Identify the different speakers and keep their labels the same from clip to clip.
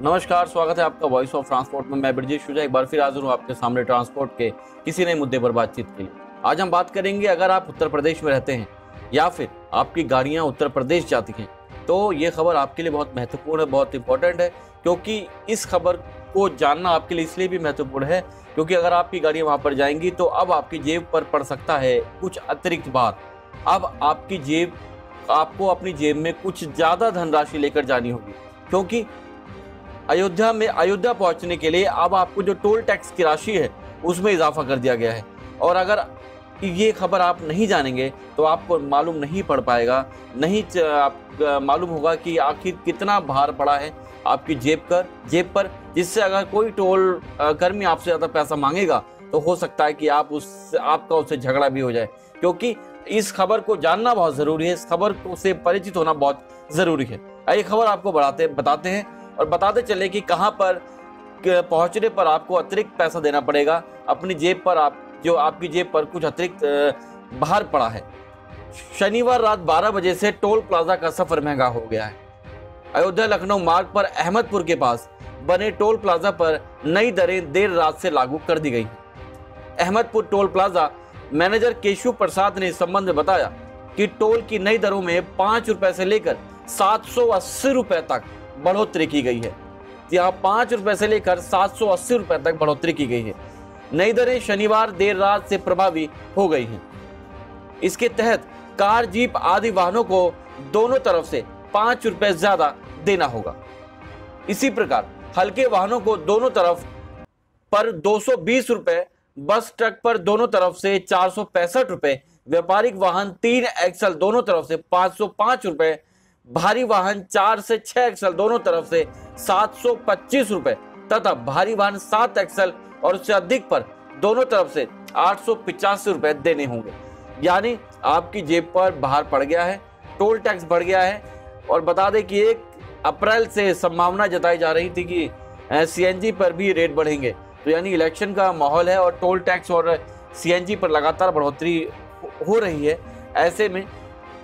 Speaker 1: नमस्कार, स्वागत है आपका वॉइस ऑफ ट्रांसपोर्ट में। मैं ब्रजेश शुजा एक बार फिर हाजिर हूँ आपके सामने ट्रांसपोर्ट के किसी नए मुद्दे पर बातचीत के लिए। आज हम बात करेंगे, अगर आप उत्तर प्रदेश में रहते हैं या फिर आपकी गाड़ियाँ उत्तर प्रदेश जाती हैं तो ये खबर आपके लिए बहुत महत्वपूर्ण है, बहुत इंपॉर्टेंट है। क्योंकि इस खबर को जानना आपके लिए इसलिए भी महत्वपूर्ण है क्योंकि अगर आपकी गाड़ियाँ वहाँ पर जाएंगी तो अब आपकी जेब पर पड़ सकता है कुछ अतिरिक्त भार। अब आपको अपनी जेब में कुछ ज़्यादा धनराशि लेकर जानी होगी, क्योंकि अयोध्या पहुंचने के लिए अब आपको जो टोल टैक्स की राशि है उसमें इजाफा कर दिया गया है। और अगर ये खबर आप नहीं जानेंगे तो आपको मालूम नहीं पड़ पाएगा, मालूम होगा कि आखिर कितना भार पड़ा है आपकी जेब पर, जिससे अगर कोई टोल कर्मी आपसे ज़्यादा पैसा मांगेगा तो हो सकता है कि आपका उससे झगड़ा भी हो जाए। क्योंकि इस खबर को जानना बहुत ज़रूरी है, इस खबर से परिचित होना बहुत ज़रूरी है। ये खबर आपको बताते हैं और बताते चले कि कहां पर पहुंचने पर आपको अतिरिक्त पैसा देना पड़ेगा अपनी जेब पर, आपकी जेब पर कुछ अतिरिक्त भार पड़ा है। शनिवार रात 12 बजे से टोल प्लाजा का सफर महंगा हो गया है। अयोध्या लखनऊ मार्ग पर अहमदपुर के पास बने टोल प्लाजा पर नई दरें देर रात से लागू कर दी गई हैं। Ahmedpur toll plaza manager Keshav Prasad ने इस संबंध में बताया कि टोल की नई दरों में 5 रुपए से लेकर 780 रुपए तक बढ़ोतरी की गई है। यहाँ 5 रुपए से लेकर 780 रुपए तक बढ़ोतरी की गई है। नई दरें शनिवार देर रात से प्रभावी हो गई हैं। इसके तहत कार, जीप आदि वाहनों को दोनों तरफ से 5 रुपए ज्यादा देना होगा। इसी प्रकार हल्के वाहनों को दोनों तरफ पर 220 रुपए, बस ट्रक पर दोनों तरफ से 465 रुपए, व्यापारिक वाहन 3 एक्सल दोनों तरफ से 505 रुपए, भारी वाहन 4 से 6 एक्सल दोनों तरफ से 725 रुपए तथा भारी वाहन 7 एक्सल और उससे अधिक पर दोनों तरफ से 885 रुपए देने होंगे। यानी आपकी जेब पर भार पड़ गया है, टोल टैक्स बढ़ गया है। और बता दें कि 1 अप्रैल से संभावना जताई जा रही थी कि सीएनजी पर भी रेट बढ़ेंगे, तो यानी इलेक्शन का माहौल है और टोल टैक्स और सीएनजी पर लगातार बढ़ोतरी हो रही है। ऐसे में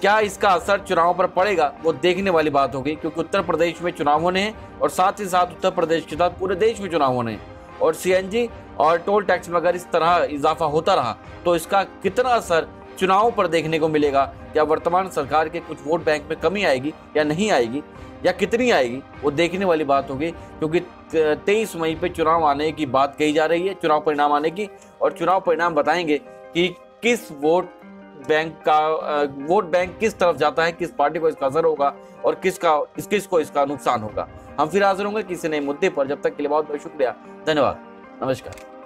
Speaker 1: क्या इसका असर चुनाव पर पड़ेगा वो देखने वाली बात होगी, क्योंकि उत्तर प्रदेश में चुनाव होने हैं और साथ ही साथ उत्तर प्रदेश के साथ पूरे देश में चुनाव होने हैं। और सीएनजी और टोल टैक्स में अगर इस तरह इजाफा होता रहा तो इसका कितना असर चुनाव पर देखने को मिलेगा। क्या वर्तमान सरकार के कुछ वोट बैंक में कमी आएगी या नहीं आएगी, या कितनी आएगी, वो देखने वाली बात होगी। क्योंकि 23 मई पे चुनाव आने की बात कही जा रही है, चुनाव परिणाम आने की, और चुनाव परिणाम बताएंगे कि किस वोट बैंक किस तरफ जाता है, किस पार्टी को इसका असर होगा और किसको इसका नुकसान होगा। हम फिर हाजिर होंगे किसी नए मुद्दे पर। जब तक के लिए बहुत बहुत शुक्रिया, धन्यवाद, नमस्कार।